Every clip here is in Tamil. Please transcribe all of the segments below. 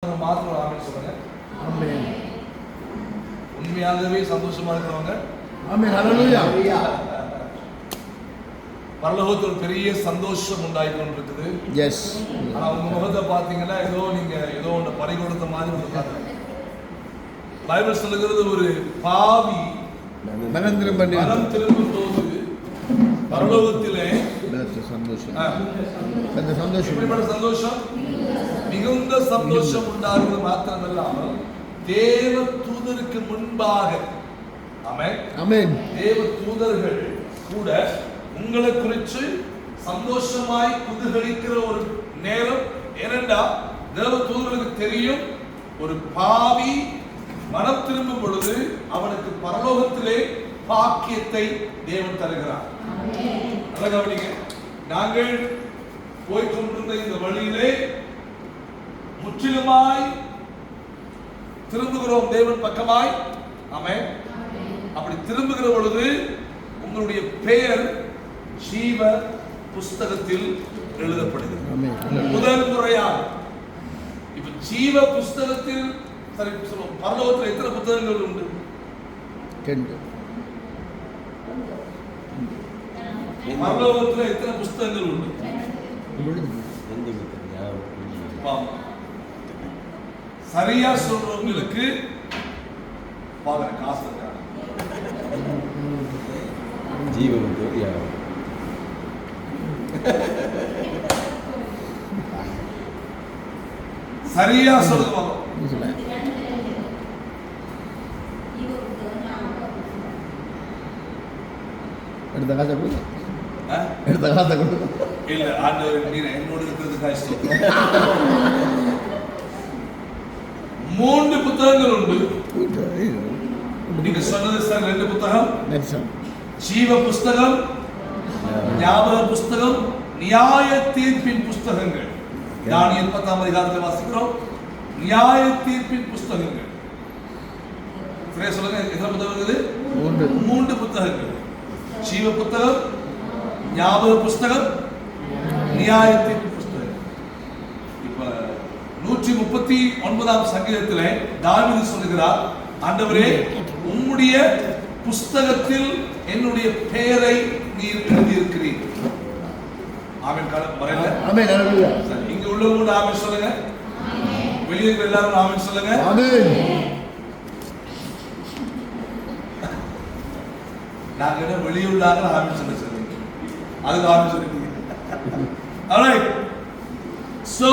மாத்திரம் ஆமென் சொல்லுங்க. ஆமென். உண்மையாகவே சந்தோஷமா இருக்கிறவங்க ஆமென். ஹல்லேலூயா. பரலோகத்தில் ஒரு பெரிய சந்தோஷம் உண்டாகி கொண்டிருக்குது. எஸ். ஆனா உங்க முகத்தை பார்த்தீங்கன்னா நீங்க ஏதோ ஒன்று பறி கொடுத்த மாதிரி இருக்காங்க. பைபிள் சொல்லுகிறது ஒரு பாவி மனம் திரும்பும் போது பரலோகத்திலே சந்தோஷம் சந்தோஷம் மிகுந்த சந்தோஷம் உண்டாகிறது மாத்திரமல்லாமல் தேவ தூதருக்கு முன்பாக ஆமென் தேவ தூதர்கள் கூட உங்களை குறித்து சந்தோஷமாய் குதூகலிக்கிற ஒரு நேரம். ஏனென்றா தேவ தூதர்களுக்கு தெரியும் ஒரு பாவி மனம் திரும்பும் பொழுது அவனுக்கு பரலோகத்திலே பாக்கியத்தை தேவன் தருகிறார். நல்ல கவனிங்க, நாங்கள் போய்கொண்டிருந்த இந்த வழியிலே முற்றிலுமாய் திரும்புகிறோம் தேவன் பக்கமாய். ஆமென். அப்படி திரும்புகிற பொழுது உங்களுடைய பெயர் ஜீவ புஸ்தகத்தில் எழுதப்படுகிறது. முதல் முறையாக இப்ப ஜீவ புஸ்தகத்தில் சரி சொல்லுவோம். பரலோகத்தில் எத்தனை புத்தகங்கள் உண்டு? 2. பரலோகத்தில் எத்தனை புஸ்தகங்கள் உண்டு? சரியா சொல்றவங்களுக்கு பாருங்க காசு சரியா சொல்லுவாங்க. எடுத்த காசை கொடுங்க. இல்ல ஆண்டவர் நீங்க என்னோட இருக்கிறது கஷ்டம். 3 புத்தகங்கள் உண்டு. நீங்க சொன்னது சார் 2 புத்தகம். ஜீவ புஸ்தகம், ஞாபக புஸ்தகம், நியாய தீர்ப்பின் புஸ்தகங்கள். தானியேல் 10ஆம் அதிகாரத்தை வாசிக்கிறோம். நியாய தீர்ப்பின் புஸ்தகங்கள். சரியா சொல்லுங்க, எத்தனை புத்தகம் இருக்குது? 3 புத்தகங்கள். ஜீவ புத்தகம், ஞாபக புஸ்தகம், நியாய தீர்ப்பு புஸ்தகம். இப்ப 139ஆம் சங்கீதத்திலே தாவீது சொல்லுகிறார், ஆண்டவரே உம்முடைய புஸ்தகத்தில் என்னுடைய பெயரை நீர் எழுதியிருக்கிறீர். ஆமென். காலம் வரையில ஆமென். ஹல்லேலூயா. இங்க உள்ளவங்க ஆமென் சொல்லுங்க. வெளியே இருக்கிற எல்லாரும் ஆமென் சொல்லுங்க. ஆமென். நாங்க வெளியுள்ளாக ஆமென் சொல்லுங்க. அதுக்கு ஆமென் சொல்லுங்க. alright, so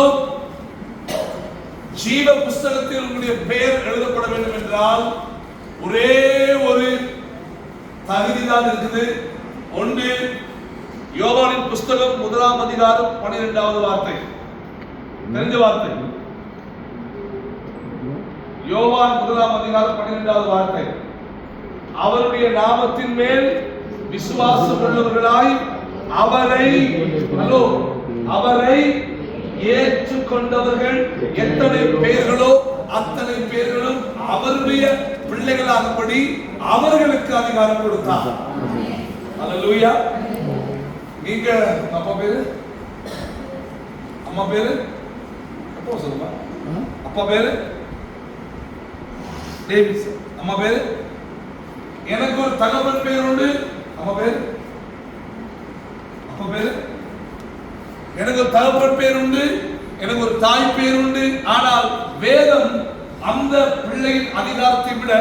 ஜீவ புஸ்தகத்தில் உங்களுடைய பெயர் எழுதப்பட வேண்டும் என்றால் ஒரே ஒரு தகுதி தான் இருக்குது. ஒன்று, யோவானின் புஸ்தகம் 1ஆம் அதிகாரம் 12வது வார்த்தை. தெரிஞ்ச வார்த்தை. யோவான் 1ஆம் அதிகாரம் 12வது வார்த்தை. அவருடைய நாமத்தின் மேல் விசுவாசம் உள்ளவர்களாய் அவரை ஏற்றுக்கொண்டவர்கள் எத்தனை பேர்களோ அத்தனை பேர்களும் அவருடைய பிள்ளைகளாகும்படி அவர்களுக்கு அதிகாரம் கொடுத்தார். அல்லேலூயா. நீங்க அப்பா பேரு அம்மா பேரு எப்போ சொல்லுங்க. அப்பா பேரு டேவிட், அம்மா பேரு. எனக்கு ஒரு தகவல் பேர் உண்டு. அம்மா பேரு அப்பா பேரு. எனக்கு ஒரு தகவல் பேர் உண்டு, எனக்கு ஒரு தாய் பேர் உண்டு. ஆனால் வேதம் அந்த பிள்ளையின் அதிகாரத்தை விட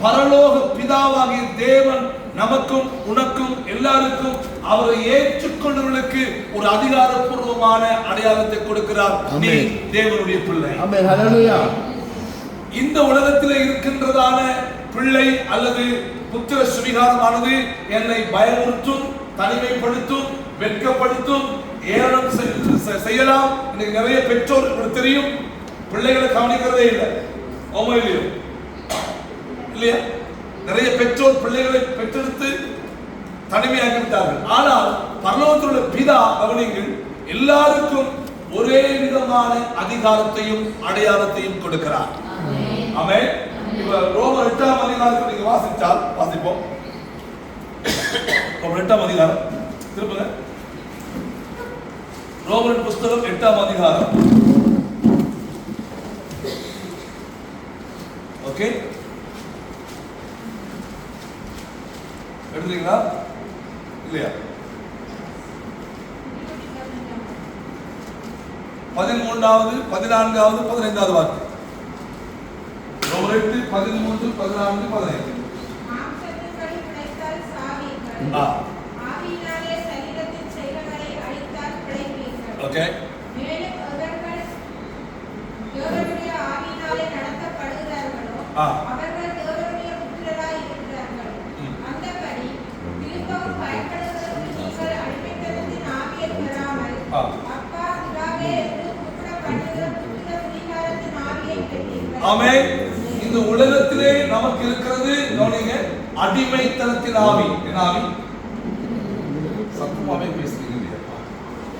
பரலோக பிதாவாகிய தேவன் நமக்கும் உனக்கும் எல்லாருக்கும் அவரை ஏற்றுக்கொண்டவர்களுக்கு ஒரு அதிகாரப்பூர்வமான அடையாளத்தை கொடுக்கிறார். நீ தேவனுடைய பிள்ளை. ஆமென். ஹல்லேலூயா. இந்த உலகத்தில் இருக்கின்றதான பிள்ளை அல்லது புத்திர சுவிகாரமானது என்னை பயமுறுத்தும், தனிமைப்படுத்தும், வெட்கப்படுத்தும், ஏளனம் செய்யலாம். இன்னைக்கு நிறைய பெற்றோர் தெரியும் பிள்ளைகளை கவனிக்கிறதே இல்லை. இல்லையா? நிறைய பெற்றோர் பிள்ளைகளை பெற்றெடுத்து தனிமையாக்கி விட்டார்கள். ஆனால் பரலோகத்தில் உள்ள பிதா கவனிங்கள், எல்லாருக்கும் ஒரே விதமான அதிகாரத்தையும் அடையாளத்தையும் கொடுக்கிறார். ஆமென். இப்ப ரோமர் 8ஆம் அதிகாரத்தை நீங்க வாசிப்போம். ரோமர் 8ஆம் அதிகாரம் திருப்புங்க. ரோமர் புஸ்தகம் 8ஆம் அதிகாரம் ஓகே, எடுத்துறீங்களா இல்லையா? 13வது 14வது 15வது வார்த்தை. ரோமர் 8 13 14 15. மாம்சத்தின்படி பிழைத்தால் சாவீர்கள். ஆவியினாலே சரீரத்தின் செயல்களை அழித்தால் பிழைப்பீர்கள். ஓகே, மேலும் அவர்கள் தேவனுடைய ஆவியினாலே நடத்தப்படுகிறார்களோ அவர்கள் தேவனுடைய புத்திரராய் இருக்கிறார்கள். அந்தபடி திரும்பவும் பயப்படுவதற்கு நீங்கள் அடிமைத்தனத்தின் ஆவியை பெறாமல் அப்பா பிதாவே என்று கூப்பிடப்படுகிற புத்திர சுவீகாரத்தின் ஆவியை பெற்றீர்கள். ஆமென். இந்த உலகத்திலே நமக்கு இருக்கிறது கவனிங்க, அடிமைத்தனத்தின் ஆவி. என்ன ஆவி? சத்தமாவே பேசுறீங்க இல்லையா?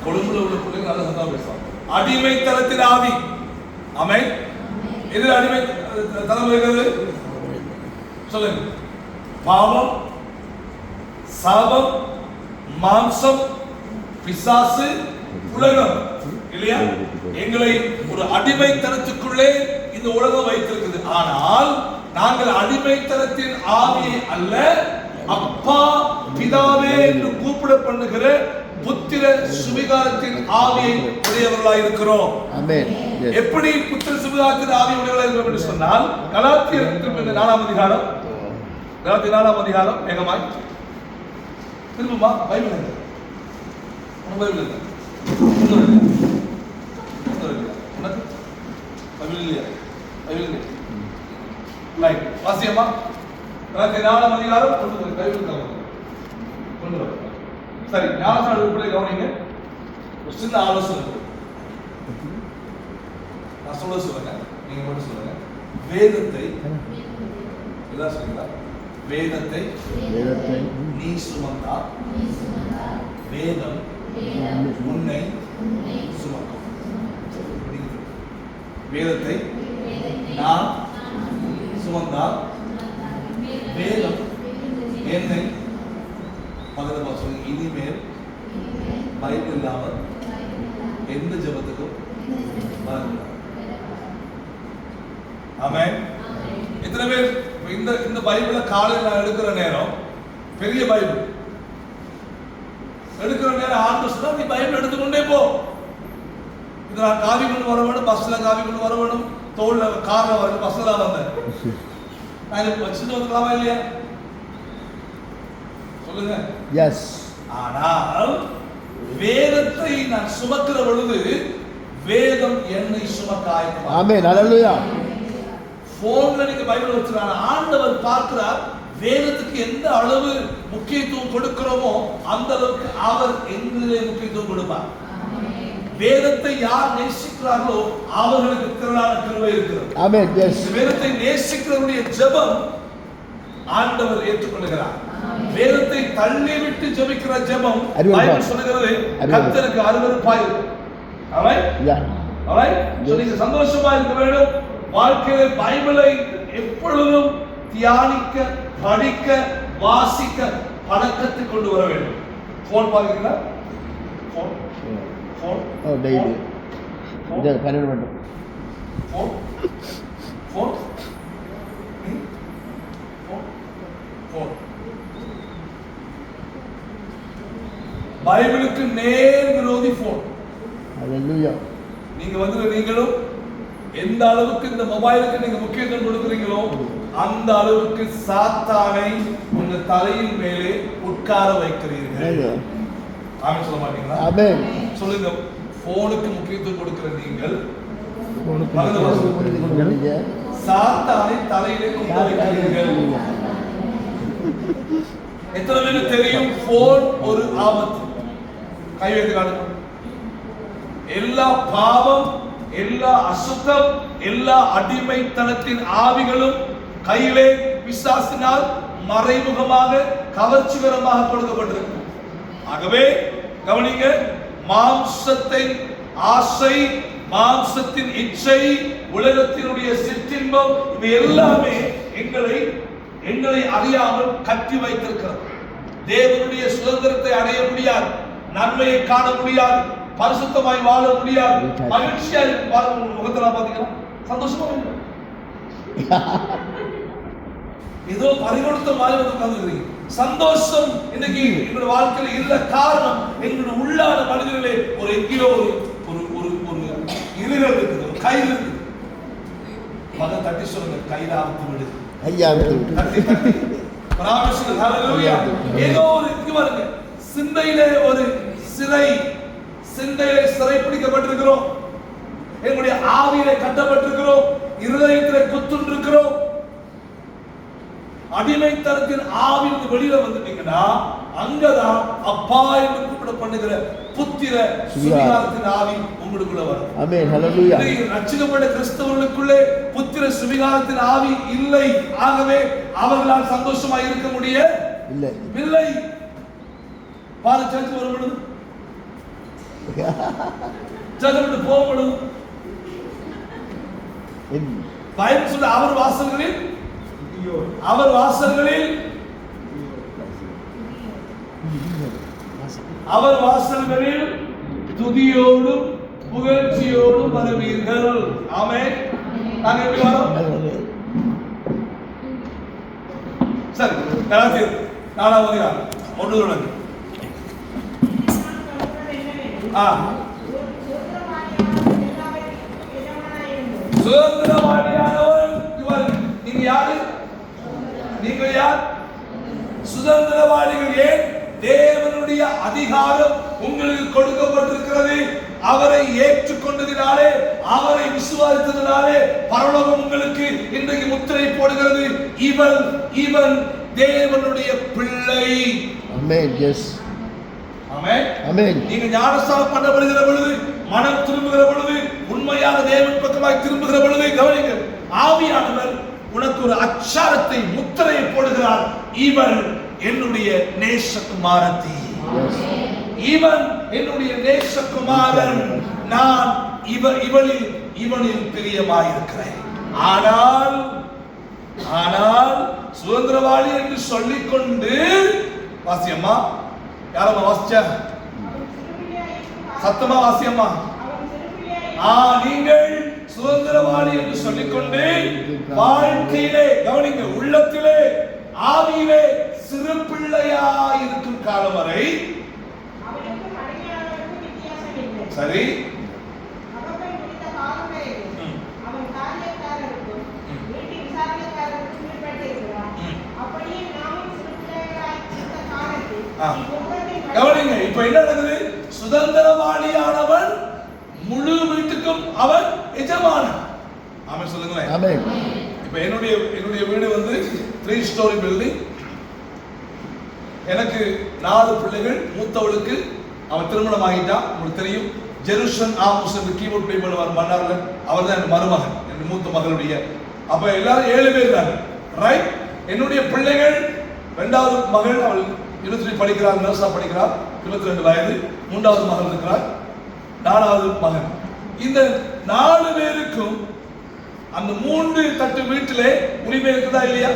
கொழும்புல உள்ள பிள்ளைங்க நல்ல சத்தமா பேசுவாங்க. அடிமைத்தனத்தின் ஆவி. ஆமென். எது அடிமை தனம் இருக்கிறது? சொல்லுங்க. பாவம், சாபம், மாம்சம், பிசாசு, உலகம் இல்லையா? எங்களை ஒரு அடிமைத்தனத்துக்குள்ளே இந்த உலகம் வைத்திருக்குது. ஆனால் நாங்கள் அடிமைத்தனத்தின் ஆவியை அல்ல, அப்பா பிதாவே என்று கூப்பிட பண்ணுகிற புத்திர சுவிகாரத்தின் ஆவியை உடையவர்களாய் இருக்கிறோம். ஆமென். எப்படி புத்திர சுவிகாரத்தின் ஆவி உடையவர்களாய் இருக்கிறோம் என்று சொன்னால், கலாத்தியர் 4ஆம் அதிகாரம், கலாத்தியர் 4ஆம் அதிகாரம் வேகமாய் திரும்பமா பைபிள் என்ன? பைபிள் என்ன? உனக்கு பைபிள் இல்லையா? பைபிள் இல்லையா? ரைட், வாசியம்மா. கலாத்தியர் 4ஆம் அதிகாரம் கொண்டு வர பைபிள் கொண்டு வர. சரி, ஞானசார உட்பட கவனிங்க. ஒரு சின்ன ஆலோசனை நான் சொல்லுங்க, நீங்க மட்டும் சொல்லுங்க. வேதத்தை இதான் சொல்லுங்க. வேதத்தை நீ சுமந்தா வேதம் உன்னை சுமக்கும். வேதத்தை நான் சுமந்தால் வேதம் என்னை பகல சொல்லுங்க. இனிமேல் பைபிள் இல்லாமல் எந்த ஜபத்துக்கும் வரக்கூடாது. ஆமென். எத்தனை பேர் இந்த பைபிளை காலையில் நான் எடுக்கிற நேரம், பெரிய பைபிள் எடுக்கிற நேரம் ஆண்டு சொன்னா நீ பைபிள் எடுத்துக்கொண்டே போ. இது நான் காவி கொண்டு வர வேணும், பஸ்ல காவி கொண்டு வர வேணும், தோல்ல கார்ல வரணும், பஸ்ல வந்தேன். நான் வச்சுட்டு வந்துக்கலாமா இல்லையா? சொல்லுங்க. எஸ். ஆனால் வேதத்தை நான் சுமக்கிற பொழுது வேதம் என்னை சுமக்க ஆயத்தம். ஆமென். ஹல்லேலூயா. போன்ல நீங்க பைபிள் வச்சிருக்காங்க, ஆண்டவர் பார்க்கிறார். வேதத்துக்கு எந்த அளவு முக்கியத்துவம் கொடுக்கிறோமோ அந்த அளவுக்கு அவர் எங்களிலே முக்கியத்துவம் கொடுப்பார். வேதத்தை யார் நேசிக்கிறார்களோ அவர்களுக்கு திரளான கிருபை இருக்கிறது. ஆமென். எஸ். வேதத்தை நேசிக்கிறவருடைய ஜெபம் ஆண்டவர் ஏற்றுக்கொள்கிறார். வேதத்தை தள்ளிவிட்டு ஜெபிக்கிற ஜெபம் பைபிள் சொல்லுகிறது கர்த்தருக்கு அருவருப்பாய் இருக்கும். ஆமென். ஆமென். நீங்க சந்தோஷமா இருக்க வேண்டும். வாழ்க்கையில பைபிளை எப்பொழுதும் தியானிக்க, படிக்க, வாசிக்க பழக்கத்தை கொண்டு வர வேண்டும். போன் பாக்குறீங்களா? போன் போன் ஓ டெய்லி இத கனெக்ட் பண்ணு. போன் போன் போன் பைபிளுக்கு நேர் விரோதி போன். ஹல்லேலூயா. நீங்களும் எந்த அளவுக்கு இந்த மொபைலுக்கு நீங்க முக்கியத்துவம் கொடுக்குறீங்களோ அந்த அளவுக்கு சாத்தானை உங்க தலையின் மேலே உட்கார வைக்கிறீர்கள். ஆமென் சொல்ல மாட்டீங்களா? ஆமென் சொல்லுங்க. போனுக்கு முக்கியத்துவம் கொடுக்கிற நீங்கள் சாத்தானை தலையிலே கொண்டு வைக்கிறீர்கள். எத்தனை பேருக்கு தெரியும் போன் ஒரு ஆபத்து? கை வைத்து காட்டுங்க. எல்லா பாவம், எல்லா அசுத்தம், எல்லா அடிமைத்தனத்தின் ஆவிகளும் கையிலே பிசாசினால் மறைமுகமாக கவர்ச்சிகரமாக கொடுக்கப்பட்டிருக்கு. ஆகவே கவனிங்க, மாம்சத்தின் ஆசை, மாம்சத்தின் இச்சை, உலகத்தினுடைய சிற்றின்பம், இவை எல்லாமே எங்களை அறியாமல் கட்டி வைத்திருக்கிறது. தேவனுடைய சுதந்திரத்தை அடைய முடியாது, நன்மையை காண முடியாது, பரிசுத்தமாய் வாழ முடியாது. மகிழ்ச்சியா வாழ முகத்தெல்லாம் பாத்தீங்கன்னா சந்தோஷமா இல்லை. ஏதோ பறிகொடுத்த மாதிரி வந்து உட்கார்ந்துக்கிறீங்க. சந்தோஷம் இன்னைக்கு எங்களுடைய வாழ்க்கையில இல்ல. காரணம் எங்களுடைய உள்ளான மனிதர்களே ஒரு எங்கேயோ ஒரு ஒரு ஒரு ஒரு இருகள் இருக்குது, ஒரு கயிறு இருக்குது. மகன் தட்டி சொல்லுங்க, கயிறு ஆபத்து விடுது. ஐயா தட்டி தட்டி பராமரிச்சு ஹalleluya. ஏதோ ஒரு இது வருங்க, சிந்தையிலே ஒரு சிந்தையிலே சிறை பிடிக்கப்பட்டிருக்கிறோம். எங்களுடைய ஆவியிலே கட்டப்பட்டிருக்கிறோம். இருதயத்திலே குத்துண்டிருக்கிறோம். அடிமைத்தனத்தின் ஆவியிலிருந்து வெளியில வந்துட்டீங்கன்னா அங்கதான் அப்பா என்று கூப்பிட பண்ணுகிற புத்திர சுவிகாரத்தின் ஆவி உங்களுக்குள்ள வரும். ஆமென் ஹalleluya. ரட்சிக்கப்பட்ட கிறிஸ்தவர்களுக்குள்ளே புத்திர சுவிகாரத்தின் ஆவி இல்லை. ஆகவே அவர்களால் சந்தோஷமா இருக்க முடியவில்லை. பாரு, சர்ச் வரும் பொழுது, சர்ச்சுக்கு போகும் பொழுது பைபிள் சொல்ல அவர் வாசல்களில் துதியோடும் புகழ்ச்சியோடும் வருவீர்கள். ஆமென். நாங்க எப்படி வரோம்? சரி, கலாத்தியர் 4ஆம் அதிகாரம் 1 சுதந்திரவாளியானவன். நீங்க யாரு? நீங்கள் யார்? சுதந்திரவாளிகள். ஏன்? தேவனுடைய அதிகாரம் உங்களுக்கு கொடுக்கப்பட்டிருக்கிறது. அவரை ஏற்றுக்கொண்டதினாலே, அவரை விசுவாசித்ததினாலே பரலோகம் உங்களுக்கு இன்றைக்கு முத்திரை போடுகிறது. இவன் தேவனுடைய பிள்ளை. ஆமென். எஸ், ஆமென், ஆமென். நீங்க ஞானஸ்நானம் பண்ணப்படுகிற பொழுது, மனம் திரும்புகிற பொழுது, உண்மையான தேவன் பக்கமாய் திரும்புகிற பொழுது, கவனிங்க, ஆவியானவர் உனக்கு ஒரு அச்சாரத்தை, முத்திரையை போடுகிறார். இவன் என்னுடைய நேசகுமாரத்தி, இவன் என்னுடைய நேசகுமாரன், நான் இவனில் பிரியமாயிருக்கிறேன். ஆனால் சுதந்திரவாளி என்று சொல்லிக்கொண்டு, வாசியம்மா, யாரம்மா வாசிச்சா? சத்தமா வாசியம்மா. நீங்கள் சுதந்திரவாளி என்று சொல்லிக்கொண்டு வாழ்க்கையிலே, கவனிங்க, உள்ளத்திலே, ஆவியிலே சிறு பிள்ளையாய் இருக்கும் காலம் வரை, சரி, கவனிங்க, இப்ப என்ன நடக்குது? சுதந்திரவாளியானவன் முழு வீட்டுக்கும் அவன் எஜமானன். ஆமென் சொல்லுங்களேன். ஆமென். இப்ப என்னுடைய வீடு வந்து 3 ஸ்டோரி பில்டிங். எனக்கு 4 பிள்ளைகள். மூத்தவளுக்கு அவன் திருமணம் ஆகிட்டான். உங்களுக்கு தெரியும், ஜெருசன் ஆமோஸ் என்று கீபோர்ட் பிளே பண்ணுவார் மன்னார்ல. அவர் தான் என் மருமகன், என் மூத்த மகளுடைய. அப்ப எல்லாரும் 7 பேர் தான், ரைட்? என்னுடைய பிள்ளைகள், 2வது மகள் அவள் யூனிவர்சிட்டி படிக்கிறார், நர்ஸா படிக்கிறார், 22 வயது. 3வது மகள் இருக்கிறார், 4வது மகன். இந்த 4 பேருக்கும் அந்த 3 தட்டு வீட்டிலே உரிமை இருக்குதா இல்லையா?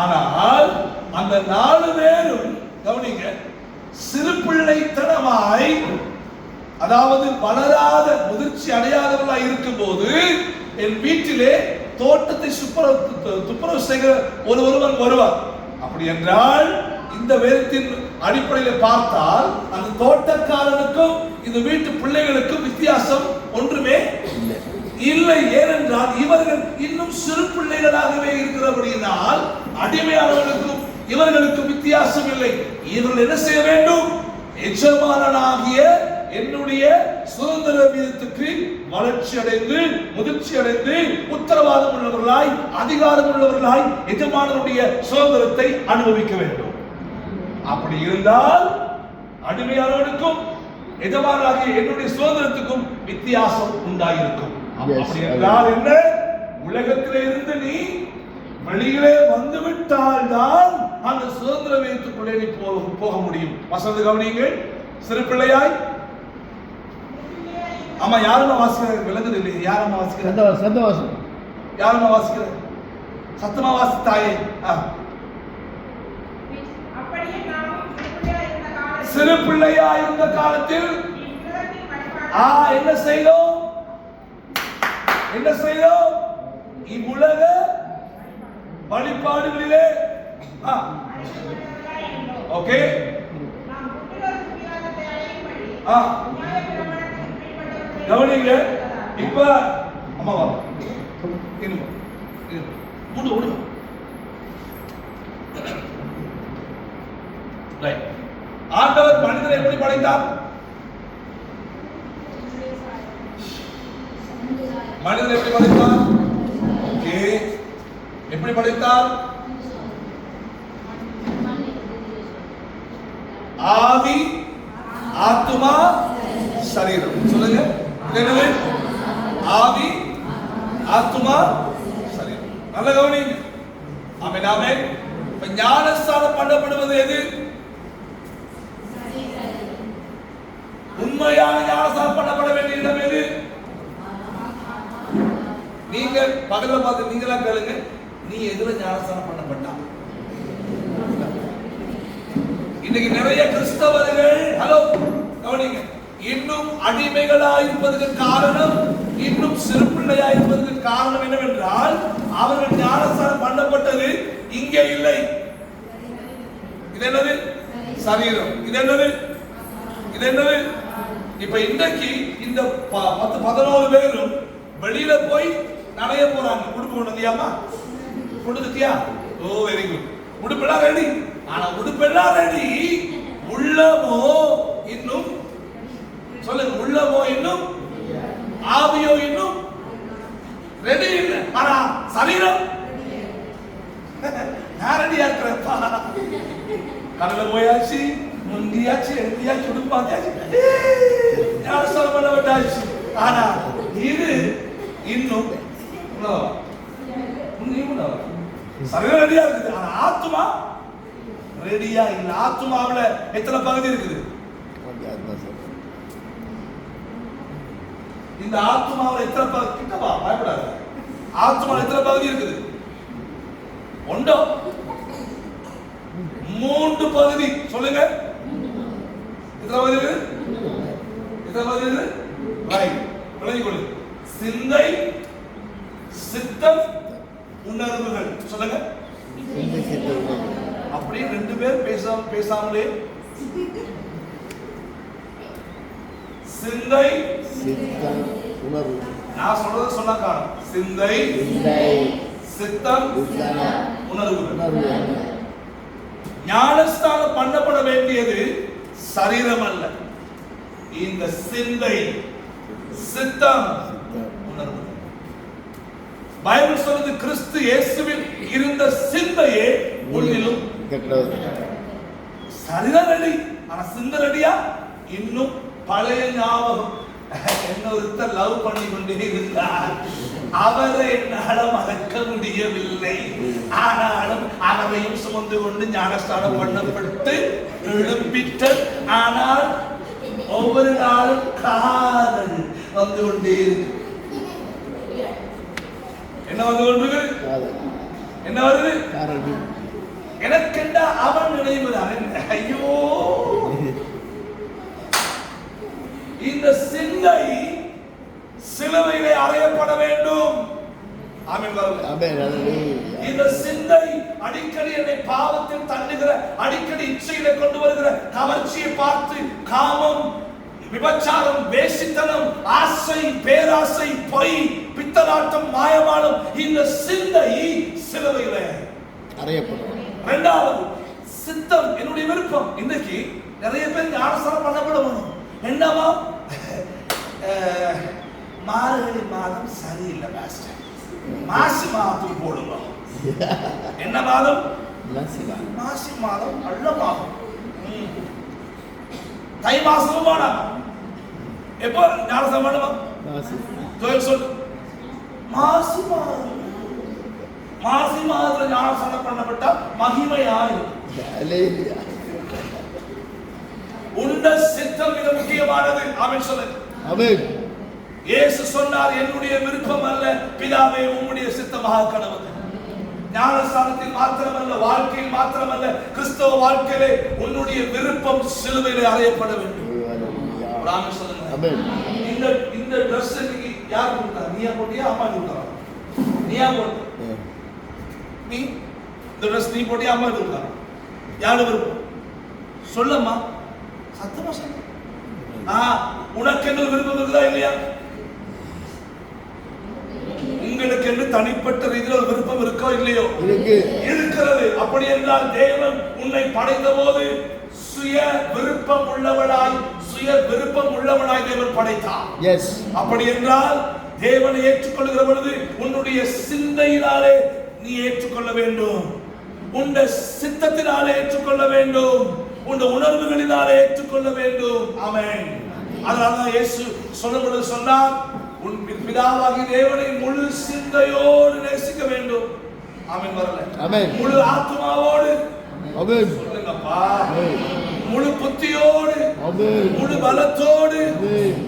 ஆனால் அந்த 4 பேரும், கவனிங்க, சிறு பிள்ளைத்தனமாய், அதாவது வளராத, முதிர்ச்சி அடையாதவர்களாய் இருக்கும் போது என் வீட்டிலே தோட்டத்தை துப்புரவு செய்கிற ஒருவன் வருவார். அப்படி என்றால் இந்த வேதத்தின் அடிப்படையில் பார்த்தால் அந்த தோட்டக்காரனுக்கும் இந்த வீட்டு பிள்ளைகளுக்கும் வித்தியாசம் ஒன்றுமே இல்லை. ஏனென்றால் இவர்கள் இன்னும் சிறு பிள்ளைகளாகவே இருக்கிறபடியினால் அடிமையானவர்களுக்கும் இவர்களுக்கும் வித்தியாசம் இல்லை. இவர்கள் என்ன செய்ய வேண்டும்? எஜமானனாகிய என்னுடைய சுதந்திர வீதத்துக்கு வளர்ச்சி அடைந்து, முதிர்ச்சி அடைந்து, உத்தரவாதம் உள்ளவர்களாய், அதிகாரம் உள்ளவர்களாய் எஜமானனுடைய சுதந்திரத்தை அனுபவிக்க வேண்டும். அப்படி இருந்தால் அடிமையானவனுக்கும் எஜமானாகிய என்னுடைய சுதந்திரத்துக்கும் வித்தியாசம் உண்டாயிருக்கும். அப்படி என்றால் என்ன? உலகத்திலே இருந்து நீ வெளியிலே வந்துவிட்டால் தான் அந்த சுதந்திர வீதத்துக்குள்ளே நீ போக முடியும். வசந்த கவனியுங்கள். சிறு பிள்ளையாய், ஆமா, யாருமா வாசிக்கிற? விளங்குது இல்லையா? யாரம்மா வாசிக்கிற? யாரம்மா வாசிக்கிற? சத்தமா வாசித்தாயே. சிறு பிள்ளையா இருந்த காலத்தில் என்ன செய்தோம்? என்ன செய்தோம்? இவ்வுலக வழிபாடுகளிலே ஓகே கவனிங்க. இப்ப அம்மாவா ஆண்டவர் மனிதனை எப்படி படைத்தார்? மனிதனை எப்படி படைத்தார்? ஓகே, எப்படி படைத்தார்? ஆவி, ஆத்துமா, சரீரம். சொல்லுங்க, என்னது? ஆவி, ஆத்துமா, சரீரம். நல்ல கவனிங்க. ஆமென், ஆமென். இப்ப ஞானஸ்நானம் பண்ணப்படுவது எது? உண்மையான ஞானஸ்நானம் பண்ணப்பட வேண்டிய இடம் எது? நீங்க பகல பார்த்து நீங்களா கேளுங்க, நீ எதுல ஞானஸ்நானம் பண்ணப்பட்டா? இன்னைக்கு நிறைய கிறிஸ்தவர்கள் ஹலோ கவனிங்க, இன்னும் அடிமைகளாயிருப்பதற்கு காரணம், இன்னும் சிறு பிள்ளையாயிருப்பதற்கு காரணம் என்னவென்றால், அவர்கள் ஞானஸ்நானம் பண்ணப்பட்டது இங்கே இல்லை. இது என்னது? சரீரம். இது என்னது? இது என்னது? இப்ப இன்றைக்கு இந்த 10-11 பேரும் வெளியில போய் நடைய போறாங்க. உடுப்பு கொண்டு வந்தியாமா? கொண்டு வந்துட்டியா? ஓ வெரி குட். உடுப்பெல்லாம் ரெடி. ஆனா உடுப்பெல்லாம் ரெடி, உள்ளமோ இன்னும், சொல்லுங்க, உள்ளமோ இன்னும், ஆவியோ இன்னும் ரெடி இல்லை. ஆனா சரீரம் நான் ரெடியா இருக்கிறப்பா. கடல போயாச்சு, முந்தியாச்சு, எழுதியாச்சு, உடுப்பாச்சாச்சு, ஞானஸ்நானம் பண்ணப்பட்டாச்சு. ஆனா இது இன்னும் சரீரம் ரெடியா இருக்குது. ஆனா ஆத்மா ரெடியா இல்ல. ஆத்மாவுல எத்தனை பகுதி இருக்குது? இந்த ஆத்மாவுல எத்தனை பகுதி? கிட்டவா, பயப்படாத. ஆத்மாவுல எத்தனை பகுதி இருக்குது? ஒன்றோ 3 பகுதி. சொல்லுங்க, எத்தனை பகுதி இருக்குது? எத்தனை பகுதி இருக்குது? ரைட், விளங்கி கொள்ளு. சிந்தை, சித்தம், உணர்வுகள். சொல்லுங்க. அப்படியே 2 பேர் பேசாமலே சிந்தை, சித்தம், உணர்வு. நான் சொல்றத சொன்னா காணும். சிந்தை, சித்தம், உணர்வுகள். ஞானஸ்நானம் பண்ணப்பட வேண்டியது சரீரம் அல்ல, இந்த சிந்தை, சித்தம், உணர்வு. பைபிள் சொல்றது கிறிஸ்து இயேசுவில் இருந்த சிந்தையே உள்ளிலும். சரீரம் ரெடி, ஆனா சிந்தை ரெடியா? இன்னும் பழைய ஞாபகம். என்ன ஒருத்தர் லவ் பண்ணி கொண்டே இருந்தார், அவரை என்னால மறக்க முடியவில்லை. ஆனாலும் அவரையும் சுமந்து கொண்டு ஞானஸ்நானம் பண்ணப்பட்டு எழுப்பிட்டு, ஆனால் ஒவ்வொரு நாளும் காதல் வந்து கொண்டே இருக்கு. என்ன வந்து கொண்டு என்ன வருது? எனக்கெண்டா அவன் நினைவுதான். ஐயோ, இந்த சிந்தை சிலுவையிலே அறையப்பட வேண்டும். இந்த சிந்தை அடிக்கடி என்னை பாவத்தில் தள்ளுகிற, அடிக்கடி இச்சையில கொண்டு வருகிற கவர்ச்சியை பார்த்து காமம், விபச்சாரம், வேசித்தனம், ஆசை, பேராசை, பொய், பித்தலாட்டம், மாயமானம், இந்த சிந்தை சிலுவையில அறையப்படும். 2வது சித்தம், என்னுடைய விருப்பம். இன்னைக்கு நிறைய பேர் ஞானஸ்நானம் பண்ணப்படணும். என்னவா? மார்கழி மாதம் சரியில்லை பாஸ்டர், மாசி மாதத்துக்கு போடுங்க. என்ன மாதம்? மாசி மாதம் நல்ல மாதம். தை மாசமும் வேணாம். எப்போ ஞானஸ்நானம் பண்ணுமா? சொல்லு. மாசி மாதம். மாசி மாதத்துல ஞானஸ்நானம் பண்ணப்பட்டா மகிமையாயிரும். உண்ட சித்தம் மிக முக்கியமானது. ஆமென் சொல்லுங்க. ஆமென். இயேசு சொன்னார், என்னுடைய விருப்பம் அல்ல பிதாவே உம்முடைய சித்தமாக கடவுள். ஞானஸ்நானத்தில் மாத்திரமல்ல, வாழ்க்கையில் மாத்திரமல்ல, கிறிஸ்தவ வாழ்க்கையிலே உன்னுடைய விருப்பம் சிலுவையிலே அறையப்பட வேண்டும். ஆமென் சொல்லுங்க. ஆமென். இந்த Dress யார் கொடுத்தா? நீயா போட்டியா அம்மா கொடுத்தா? நீயா போட்ட. நீ இந்த ட்ரெஸ் நீ போட்டியா அம்மா கொடுத்தா? யாரு விருப்பம் சொல்லம்மா, சத்தமா சொல்ல. உனக்கு என்ன விருப்பம் இருக்குதா இல்லையா? உங்களுக்கு என்ன தனிப்பட்ட ரீதியில் ஒரு விருப்பம் இருக்கோ இல்லையோ? இருக்கிறது. அப்படி என்றால் தேவன் உன்னை படைத்த போது சுய விருப்பம் உள்ளவனாய் தேவன் படைத்தார். அப்படி என்றால் தேவனை ஏற்றுக்கொள்கிற பொழுது உன்னுடைய சிந்தையினாலே நீ ஏற்றுக்கொள்ள வேண்டும், உன் சித்தத்தினாலே ஏற்றுக்கொள்ள வேண்டும், உன் உணர்வுகளினாலே ஏற்றுக்கொள்ள வேண்டும். ஆமென். அதனால இயேசு சொல்லும்போது சொன்னார், உன் பிதாவாகிய தேவனை முழு சிந்தையோடு நேசிக்க வேண்டும். ஆமென். வரல? ஆமென். முழு ஆத்மாவோடு. ஆமென். சொல்லுங்கப்பா. முழு புத்தியோடு. ஆமென். முழு பலத்தோடு. ஆமென்.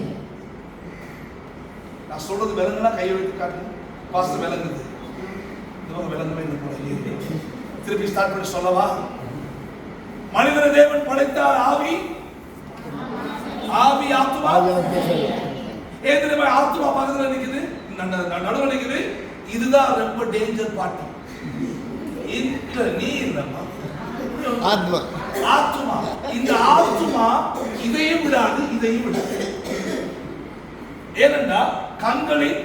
நான் சொல்றது விளங்குனா கையை வைத்து காட்டுங்க. பாஸ்டர் விளங்குது. இதுவங்க விளங்கவே இல்லை போல. திருப்பி ஸ்டார்ட் பண்ணி சொல்லவா? மனிதனை தேவன் படைத்தார் ஆவி, ஆத்மா. ஏதோ ஆத்மா பக்கத்துல நிக்குது, நடுவில் நிக்குது. இதுதான் ரொம்ப டேஞ்சர் பார்ட்டி. நீ இல்லம்மா, ஆத்மா. ஆத்மா. இந்த ஆத்மா இதையும் விடாது, இதையும் விடாது. ஏனென்றா கண்களின்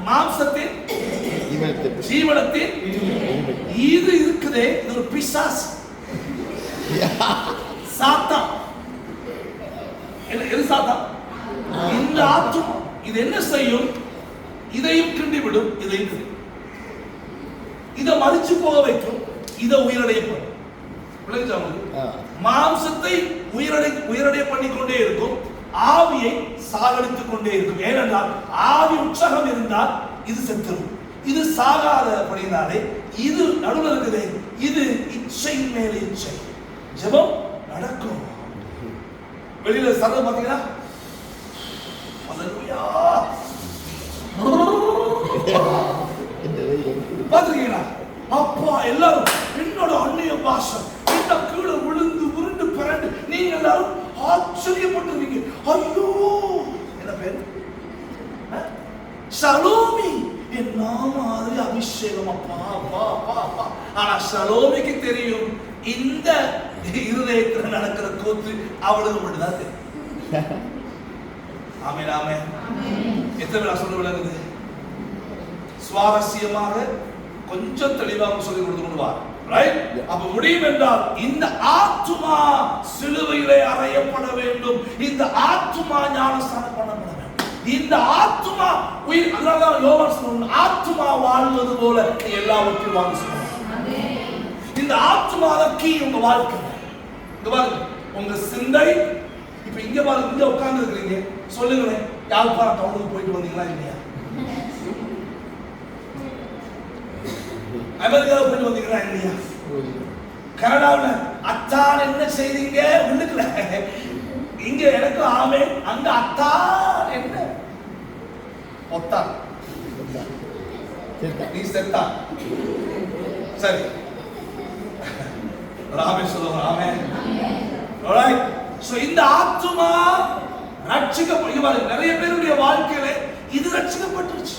மாம்சத்தின் ஜீவனத்தின் இது இருக்குதே, இது ஒரு பிசாசு, சாத்தான். எது சாத்தான்? இந்த ஆத்மா இது என்ன செய்யும்? இதையும் கிண்டிவிடும், இதையும் இதை மறிச்சு போக வைக்கும், இதை உயிரடைய பண்ணும். மாம்சத்தை உயிரடைய பண்ணிக்கொண்டே இருக்கும், ஆவியை சாகடித்துக் கொண்டே இருக்கும். ஏனென்றால் ஆவி உற்சாகம் இருந்தால் இது செத்துரும், இது சாகாதபடினாலே இது நடுவில் இருக்குது. இது இச்சையின் மேலே இச்சை. ஜெபம் நடக்கும். வெளியில சர்வ பாத்தீங்கன்னா பாத்துருக்கீங்களா? அப்பா எல்லாரும் என்னோட அந்நிய பாஷை கீழே விழுந்து உருண்டு பிறண்டு நீங்க எல்லாரும் ஆச்சரியப்பட்டிருக்கீங்க. ஐயோ, என்ன பேரு? ஷலோமி. என்ன மாதிரி அபிஷேகம் அப்பா அப்பா அப்பா அப்பா. ஆனா ஷலோமிக்கு தெரியும் இந்த இருதயத்தில் நடக்கிற கூத்து அவளுக்கு மட்டும்தான் தெரியும். ஆமென் ஆமென். எத்தனை பேர் சொல்ல விளங்குது? சுவாரஸ்யமாக கொஞ்சம் தெளிவாக சொல்லி கொடுத்து கொண்டு வா. ரைட்? அப்ப முடியும் என்றால் இந்த ஆத்துமா சிலுவையிலே அறையப்பட வேண்டும், இந்த ஆத்துமா ஞானஸ்நானம் பண்ணப்பட வேண்டும், இந்த ஆத்துமா உயிர். அதனால யோவான் சொன்ன ஆத்துமா வாழ்வது போல எல்லாவற்றையும் வாழ்ந்து சொல்லுவாங்க. இந்த ஆத்துமா தான் கீ உங்க வாழ்க்கை. இங்க பாருங்க, உங்க சிந்தை. இப்ப இங்க பாருங்க, இங்க உட்கார்ந்து இருக்கிறீங்க. சொல்லுங்களேன், யாழ்ப்பாணம் டவுனுக்கு போயிட்டு வந்தீங்களா இல்லையா? அமெரிக்காவுக்கு போயிட்டு வந்தீங்களா இல்லையா? கனடாவில் அத்தான் என்ன செய்தீங்க? உள்ளுக்குல இங்க எனக்கு ஆமே, அங்க அத்தான் என்ன ஒத்தான். நீ செத்தா சரி. ராமேஸ்வரம் ஆமே. alright. சோ இந்த ஆத்துமா ரட்சிக்கப்பட்டு நிறைய பேருடைய வாழ்க்கையில இது ரட்சிக்கப்பட்டுருச்சு.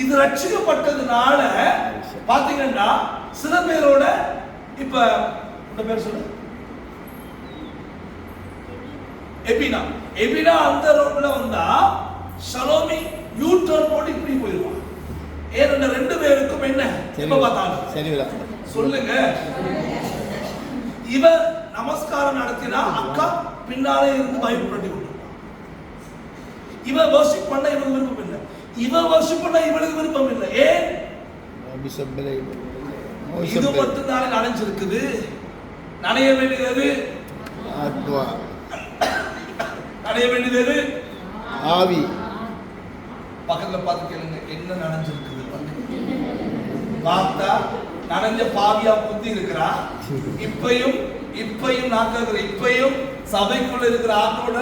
இது ரட்சிக்கப்பட்டதுனால பாத்தீங்கன்னா சில பேரோட இப்ப இந்த பேர் சொல்லு எபினா அந்த ரோட்ல வந்தா ஷலோமி யூ டர்ன் போட்டு இப்படி போயிடுவான். ஏன்னா ரெண்டு பேருக்கும் என்ன எப்ப பார்த்தாலும் சரி சொல்லுங்க. இவ நமஸ்காரம் நடத்தினா அக்கா பின்னாலே இருந்து பயன்படுத்தி கொண்டு இவ வர்ஷிப் பண்ண இவனுக்கு விருப்பம் இல்லை, இவ வர்ஷிப் பண்ண இவனுக்கு விருப்பம் இல்லை. ஏன்? இது மட்டும்தானே நனைஞ்சிருக்குது. நனைய வேண்டியது ஆத்மா, நனைய வேண்டியது ஆவி. பக்கத்துல பார்த்து கேளுங்க, என்ன நனைஞ்சிருக்குது? பார்த்தா நனைஞ்ச பாவியா புத்தி இருக்கிறா. இப்பையும் நான் கேட்கிறேன், இப்பையும் சபைக்குள்ள இருக்கிற ஆட்டோட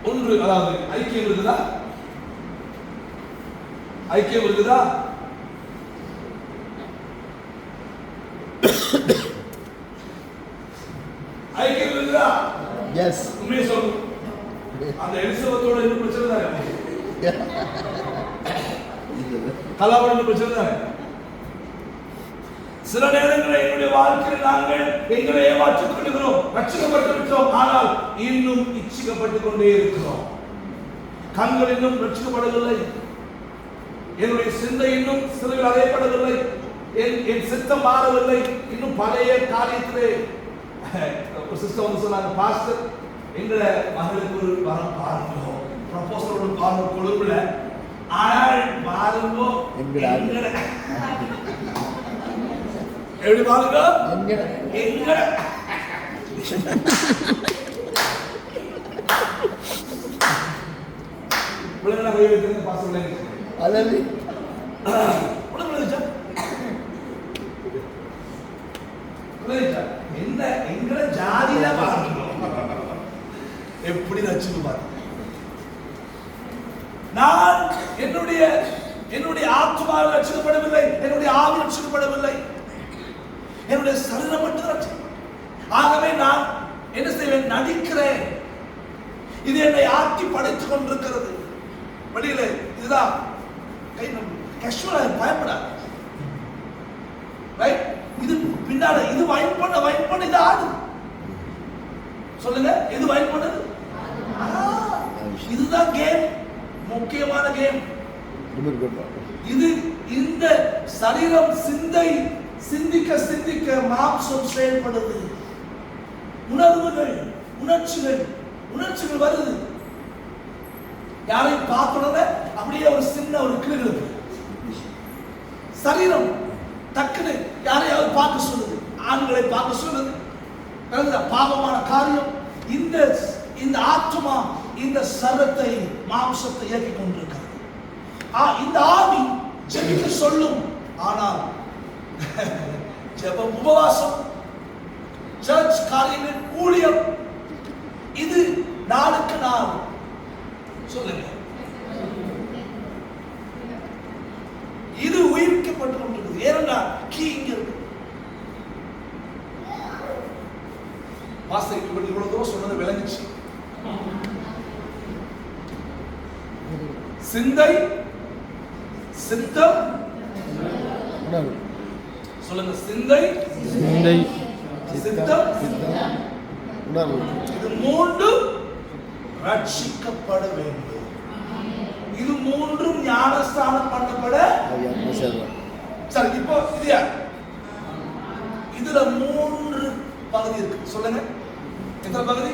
ஒன்று, அதாவது ஐக்கியம் இருக்குதா? ஐக்கியம் இருக்குதா? ஐக்கியம் இருக்குதா? எஸ். உண்மையை சொல்லு. அந்த எலிசபெத்தோட இன்னும் பிரச்சனை தானே, கலாவோட இன்னும் பிரச்சனை தானே. சில நேரங்களில் என்னுடைய வாழ்க்கையில் நாங்கள் எங்களை ஏமாற்றிக் கொள்கிறோம். ரட்சிக்கப்பட்டு விட்டோம், ஆனால் இன்னும் இச்சிக்கப்பட்டுக் கொண்டே இருக்கிறோம். கண்கள் இன்னும் ரட்சிக்கப்படவில்லை, என்னுடைய சிந்தை இன்னும் சிறுவில் அறையப்படவில்லை, என் சித்தம் மாறவில்லை, இன்னும் பழைய காரியத்திலே. ஒரு சிஸ்டர் வந்து சொன்னாங்க, பாஸ்டர் எங்களை மகளுக்கு ஒரு வரம் பாருங்க, ப்ரொபோசலோட பாருங்க கொழும்புல, ஆனால் பாருங்க எப்படி பாருங்க எங்க பிள்ளைங்க கை வைக்கிறது பாஸ்டர் அல்லது என்ன எங்களை ஜாதியில பாருங்க எப்படி ரசிச்சு பாருங்க. நான் என்னுடைய ஆத்மாவில் ரட்சிக்கப்படவில்லை, என்னுடைய ஆவி ரட்சிக்கப்படவில்லை, என்னுடைய சரீரம் மட்டும் ரட்சிக்கப்படும். ஆகவே நான் என்ன செய்வேன், நடிக்கிறேன். இது என்னை ஆட்டி படைத்துக் கொண்டிருக்கிறது வெளியில. இதுதான் கேஷுவலா பயப்படாது. ரைட், இது பின்னால இது வைன் பண்ண இது ஆடு. சொல்லுங்க, இது வைன் பண்ணது இதுதான் கேம், முக்கியமான கேம் இது. இந்த சரீரம் சிந்திக்க மாம்சம் செயல்படுது. உணர்வுகள் உணர்ச்சிகள் வருது. யாரையும் பார்க்கணும்னா அப்படியே ஒரு சின்ன ஒரு கிளுகிழப்பு. சரீரம் டக்குன்னு யாரையாவது பார்க்க சொல்லுது, ஆண்களை பார்க்க சொல்லுது. பாவமான காரியம். இந்த ஆத்மா இந்த சரத்தை மாம்சத்தை இயக்கி கொண்டிருக்கிறது. இந்த ஆவி ஜெபிக்க சொல்லும், ஆனால் ஜெபம், உபவாசம், சர்ச் காரியங்கள், ஊழியம், இது நாளுக்கு நாள். சொல்லுங்க, இது உயிர்க்கப்பட்டு கொண்டிருக்கிறது. ஏனென்றால் கீ இங்க இருக்கு. வாஸ்தவிக்கு இவ்வளவு தூரம் சொன்னது விளங்குச்சு. சிந்தை, சித்தம், சொல்லுங்க, சிந்தை, சித்தம், இது மூன்றும் ரட்சிக்கப்பட வேண்டும். இது மூன்றும் ஞானஸ்தானம் பண்ணப்பட. சரி, இப்போ இதுல 3 பகுதி இருக்கு. சொல்லுங்க, எத்தனை பகுதி?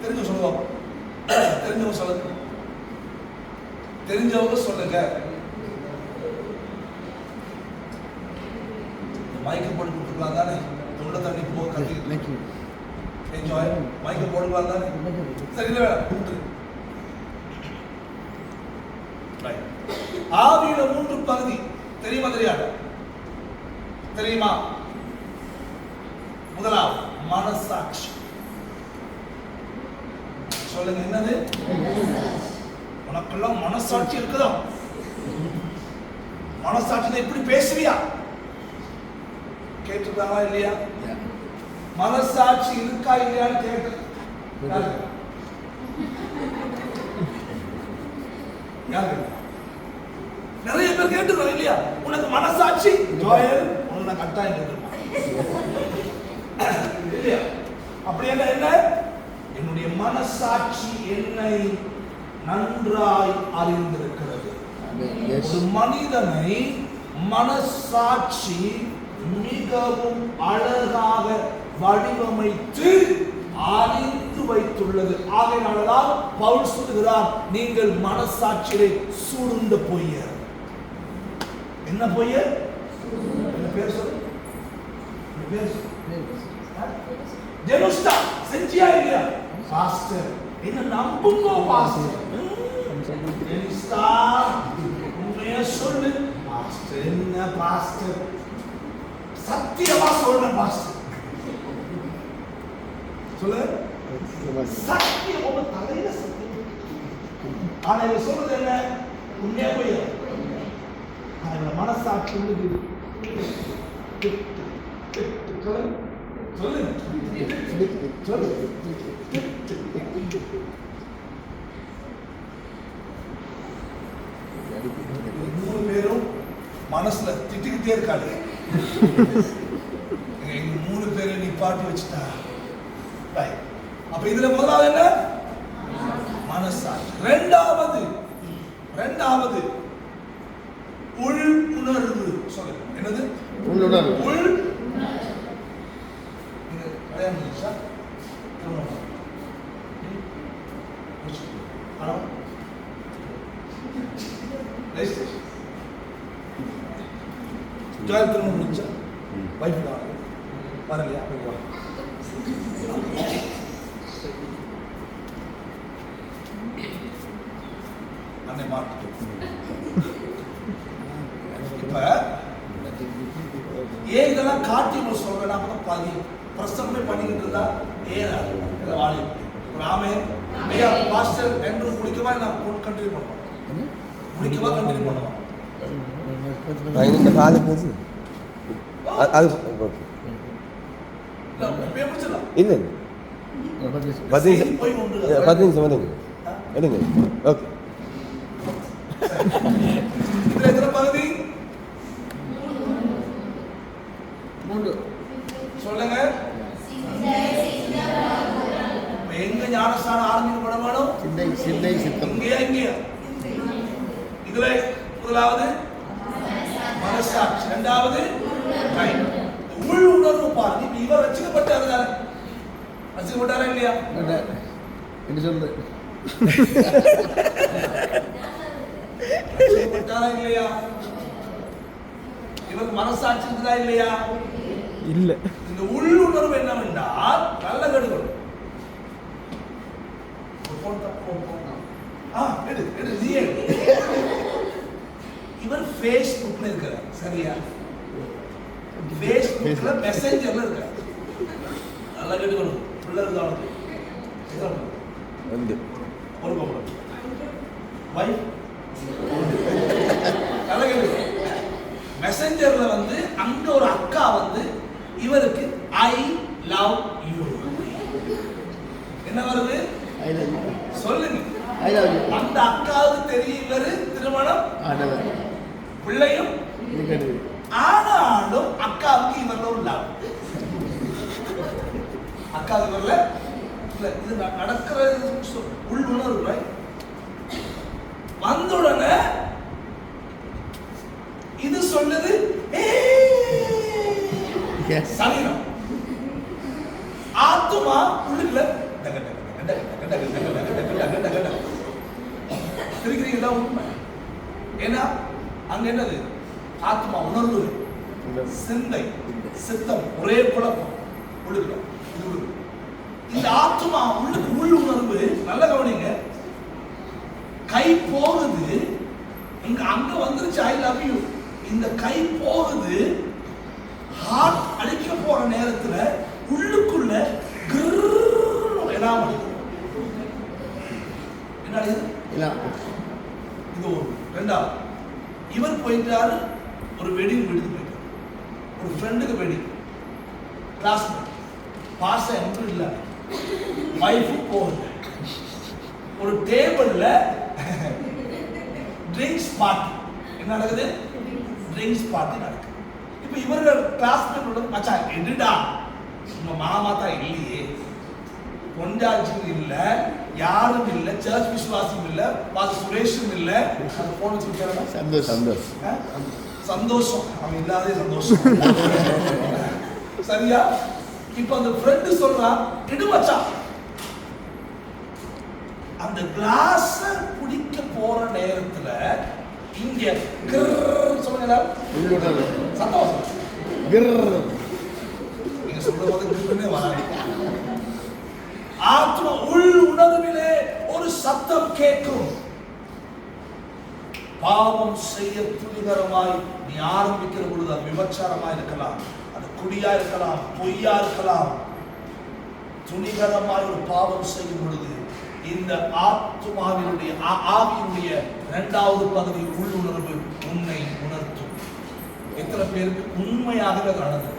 தெரிஞ்சவங்க சொல்லுவாங்க, தெரிஞ்சவங்க சொல்லுங்க, தெரிஞ்சவங்க சொல்லுங்க. மைக்க போட்டு கொடுத்துக்கலாம் தானே, தொண்டை தண்ணி போக கட்டி என்ஜாய். மைக்க போடுக்கலாம் தானே, சரி வேணாம். ஆவியில 3 பகுதி தெரியுமா, தெரியாது? தெரியுமா? முதலாவது மனசாட்சி. சொல்லுங்க, என்னது? உனக்கெல்லாம் மனசாட்சி இருக்குதா? மனசாட்சி எப்படி பேசுவியா? கேட்டுருக்காங்களா இல்லையா? மனசாட்சி இருக்கா இல்லையான்னு கேட்டு நிறைய பேர் கேட்டுருக்காங்க இல்லையா? உனக்கு மனசாட்சி உனக்கு கட்டாயம் கேட்டுருப்பான் இல்லையா? அப்படி என்ன? என்னுடைய மனசாட்சி என்னை நன்றாய் அறிந்திருக்கிறது. ஒரு மனிதனை மனசாட்சி மிகவும் அழகாக வடிவமைத்து அறிந்து வைத்துள்ளது. ஆகையினால்தான் பவுல் சொல்கிறார், நீங்கள் மனசாட்சியிலே சூழ்ந்த பொய்யர். என்ன பொய்யர்? என்ன பேர் சொல்லு? ஜெருஸ்டா செஞ்சியா இல்லையா? பாஸ்டர் என்ன நம்புங்க பாஸ்டர். ஜெருஸ்டா உண்மையா சொல்லு பாஸ்டர். என்ன பாஸ்டர்? சத்தியமா சொல்றேன் பாஸ்டர். சொல்லு, சத்தியம் உங்க தலையில சத்தியம். ஆனா இவ சொல்றது என்ன? உண்மையா பொய்யா? மனசாட்சி சொல்லு. மூணு பேரும் மனசுல திட்டிக்கிட்டே இருக்காரு. எங்க மூணு பேரை நீ பாட்டு வச்சுட்டா. அப்ப இதுல முதலாவது என்ன? மனசாட்சி. ரெண்டாவது உள் உணர்வு. சொல்லுங்க என்னது? உள்ளுணர்வு. உள் கல்யாணம் முடிச்சா ஜாயின் திருமணம் முடிச்சா வைஃப் தான் வரலையா? அன்னை மாட்டு இப்ப ஏன் இதெல்லாம் காட்டி சொல்றேன்? அப்பதான் பாதி பிரசமே பண்ணிக்கிட்டு இருந்தா ஏன் வாழை ராமே ஐயா பாஸ்டர் என்று முடிக்கவா நான் கண்டினியூ பண்ணுவோம். முடிக்கவா கண்டினியூ பண்ணுவோம். இந்த காலம் போது அது இல்லை 10 நிமிஷம் எடுங்க ஓகே. எத்தனை பகுதி சொல்லுங்க. எங்க ஞானஸ்தானம் ஆரம்பிக்கப்படணும்? சிந்தை சித்தம். இங்கேயா? இதுல முதலாவது மனசாட்சி, இரண்டாவது உள் உணர்வு. பாருங்க இவர் ரசிக்கப்பட்டாரு தானே? ரசிக்கப்பட்டாரா இல்லையா? என்ன சொல்றது? ரசிக்கப்பட்டாரா இல்லையா? இவருக்கு மனசாட்சி இருக்குதா இல்லையா? இல்ல. இந்த உள்ளுணர்வு என்னவென்றால் நல்ல கடுகள். இவர் Facebookல இருக்கிறார். சரியா? Facebookல மெசேஞ்சர்ல இருக்கார். நல்ல கடுகள் பிள்ளை வந்து ஒரு பக்கம் வைஃப் நல்ல கடுகள் மெசேஞ்சர்ல வந்து அங்க ஒரு அக்கா வந்து இவருக்கு ஐ லவ் யூ என்ன வருது? சொல்லுங்க. அந்த அக்காவுக்கு தெரியும் இவரு திருமணம் பிள்ளையும். ஆனாலும் அக்காவுக்கு இவர்ல ஒரு லவ். அக்காவுக்கு இவர்ல இது நடக்கிற உள் உணர்வு. வந்த உடனே இது சொல்லுது சரீரம். ஆத்துமா உள்ளுக்குள்ள இருக்கிறீங்களா? உண்மை. ஏன்னா அங்க என்னது? ஆத்மா உணர்வு, சிந்தை, சித்தம் ஒரே குழப்பம் உள்ளுக்குள்ள. இந்த ஆத்மா உள்ளுக்கு உள் உணர்வு நல்ல கவனிங்க. கை போகுது இங்க, அங்க வந்துருச்சு ஐ லவ் யூ. இந்த கை போகுது, ஹார்ட் அடிக்க போற நேரத்துல உள்ளுக்குள்ள எல்லாம் என்ன இது ஒரு. ரெண்டாவது இவர் போயிட்டாரு ஒரு வெட்டிங் வீட்டுக்கு போயிட்டாரு. ஒரு ஃப்ரெண்டுக்கு வெட்டிங், கிளாஸ்மேட், பாச என்று இல்லை, வைஃபு போகுது. ஒரு டேபிள்ல ட்ரிங்க்ஸ் பார்ட்டி. என்ன நடக்குது? ட்ரிங்க்ஸ் பார்ட்டி நடக்குது. இப்ப இவர்கள் கிளாஸ்மேட் மச்சான் எடுடா, உங்க மாமா தான் இல்லையே, பொண்டாச்சும் இல்ல, யாரும் இல்ல, சர்ச் விசுவாசம் இல்ல, பாஸ்டர் சுரேஷும் இல்ல. அந்த போன் வச்சு சந்தோஷம் அவன் இல்லாதே சந்தோஷம். சரியா? இப்ப அந்த ஃப்ரெண்ட் சொல்றான் எடு மச்சான். அந்த கிளாஸ் குடிக்க போற நேரத்துல இங்க சொல்லுங்க சந்தோஷம். நீங்க சொல்ற போது வராது. ஆத்மா உள் உணர்விலே ஒரு சத்தம் கேட்கும். பாவம் செய்ய துணிகரமாய் நீ ஆரம்பிக்கிற பொழுது அது விபச்சாரமா இருக்கலாம், அது குடியா இருக்கலாம், பொய்யா இருக்கலாம். துணிகரமாய் ஒரு பாவம் செய்யும் பொழுது இந்த ஆத்மாவினுடைய ஆவியினுடைய இரண்டாவது பகுதி உள்ளுணர்வு உன்னை உணர்த்தும். எத்தனை பேருக்கு உண்மையாகவே நடந்தது?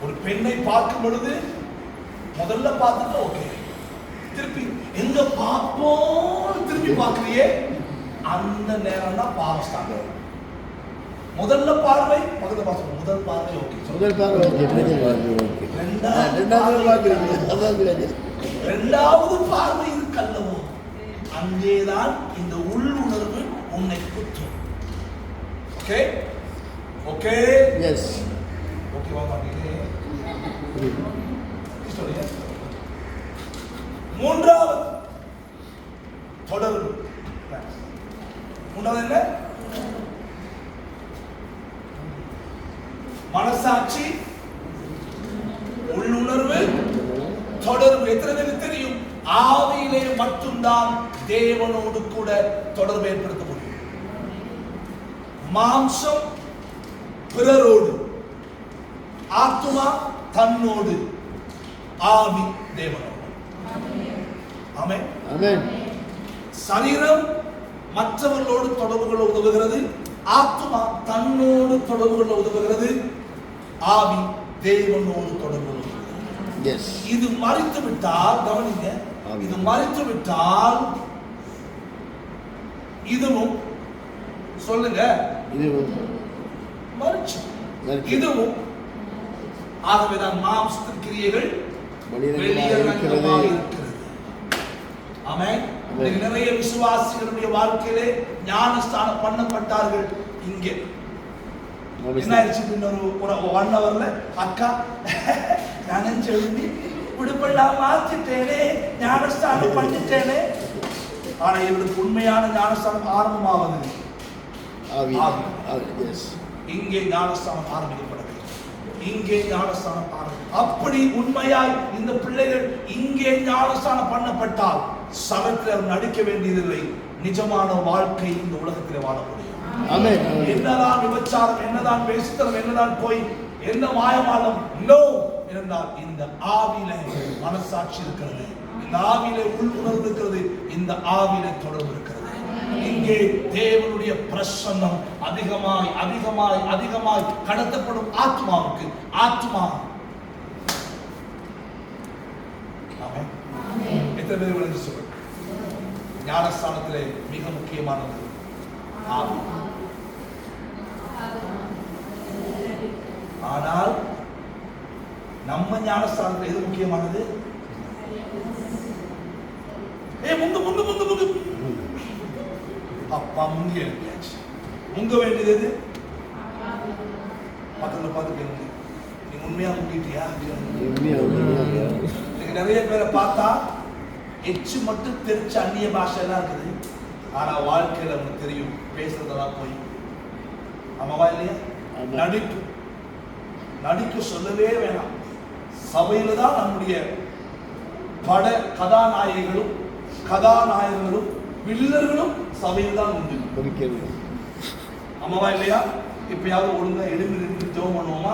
ஒரு பெண்ணை பார்க்கும் பொழுது முதல்ல பார்த்துட்டு ஓகே, திருப்பி எங்க பார்ப்போம் திருப்பி பார்க்கறியே, அந்த நேரம் தான் பாவம் ஸ்டார்ட் ஆகும். முதல்ல பார்வை முதல்ல பார்த்து முதல் பார்வை ஓகே, முதல் பார்வை ஓகே, இரண்டாவது பார்வை இருக்கல்லவோ, அங்கேதான் இந்த உள்ளுணர்வு உன்னை குத்தும். ஓகே ஓகே எஸ் ஓகேவா மாட்டீங்க. மூன்றாவது தொடர்பு. மூன்றாவது என்ன? மனசாட்சி, உள்ளுணர்வு, தொடர்பு. எத்தனை பேருக்கு தெரியும் ஆவியிலே மட்டும்தான் தேவனோடு கூட தொடர்பு ஏற்படுத்த முடியும். மாம்சம் பிறரோடு, ஆத்மா தன்னோடு, ஆவி தேவனோடு. ஆமென் ஆமென். சரீரம் மற்றவர்களோடு தொடர்பு கொள்ள உதவுகிறது, ஆத்மா தன்னோடு தொடர்பு கொள்ள உதவுகிறது, ஆவி தேவனோடு தொடர்பு கொள்ள உதவுகிறது. எஸ். இது மறித்து விட்டால், கவனிங்க, இது மறித்து விட்டால் இதுவும் சொல்லுங்க, இதுவும் மறிச்சு இதுவும். ஆகவேதான் மாம்சத்தின் கிரியைகள் வெளியரங்கமாக இருக்கிறது. ஆமென். நிறைய விசுவாசிகளுடைய வாழ்க்கையிலே ஞானஸ்தானம் பண்ணப்பட்டார்கள். இங்கே என்ன ஆயிடுச்சு? இன்னொரு 1 ஹவர்ல அக்கா நான் சொல்லி உடுப்பெல்லாம் மாத்திட்டேனே, ஞானஸ்தானம் பண்ணிட்டேனே. ஆனா இவருக்கு உண்மையான ஞானஸ்தானம் ஆரம்பமாவது இங்கே ஞானஸ்தானம் ஆரம்பிக்கப்படவில்லை. இங்கே ஞானஸ்தானம் ஆரம்பம். அப்படி உண்மையாய் இந்த பிள்ளைகள் இங்கே ஞானஸ்தானம் பண்ணப்பட்டால் சபையில் நடிக்க வேண்டியதில்லை, நிஜமான வாழ்க்கை இந்த உலகத்தில் வாழ முடியும். என்னதான் விபச்சாரம், என்னதான் பேசுத்தனம், என்னதான் போய் என்ன மாயமாலம் நோ இருந்தால் இந்த ஆவியில மனசாட்சி இருக்கிறது, இந்த ஆவியில உள்ளுணர்வு இருக்கிறது, இந்த ஆவியில தொடர்பு இருக்கிறது. இங்கே தேவனுடைய பிரசன்னம் அதிகமாய் அதிகமாய் அதிகமாய் கடத்தப்படும் ஆத்மாவுக்கு ஆத்மா. ஆமென். எத்தனை பேர் விளங்கி சொல்லுங்க? ஞானஸ்தானத்திலே மிக முக்கியமானது ஆவி. ஆனால் நம்ம ஞானஸ்தானத்தில் எது முக்கியமானது? முங்க முங்க முங்க முங்க அப்பா முங்கி எழுப்பியாச்சு. முங்க வேண்டியது எது? பக்கத்துல பார்த்து கேளுங்க, நீங்க உண்மையா முங்கிட்டியா? நீங்க நிறைய பேரை பார்த்தா எச்சு மட்டும் தெரிச்ச அந்நிய பாஷை எல்லாம் இருக்குது, ஆனா வாழ்க்கையில உங்களுக்கு தெரியும் பேசுறதெல்லாம் போய். ஆமாவா இல்லையா? நடிப்பு நடிக்க சொல்லவே வேணாம். சபையில தான் நம்முடைய பட கதாநாயகர்களும் கதாநாயகர்களும் வில்லர்களும் சபையில் தான் உண்டு. ஆமாவா இல்லையா? இப்பயாவது ஒழுங்கா எழுந்து நின்று ஜெபம் பண்ணுவோமா?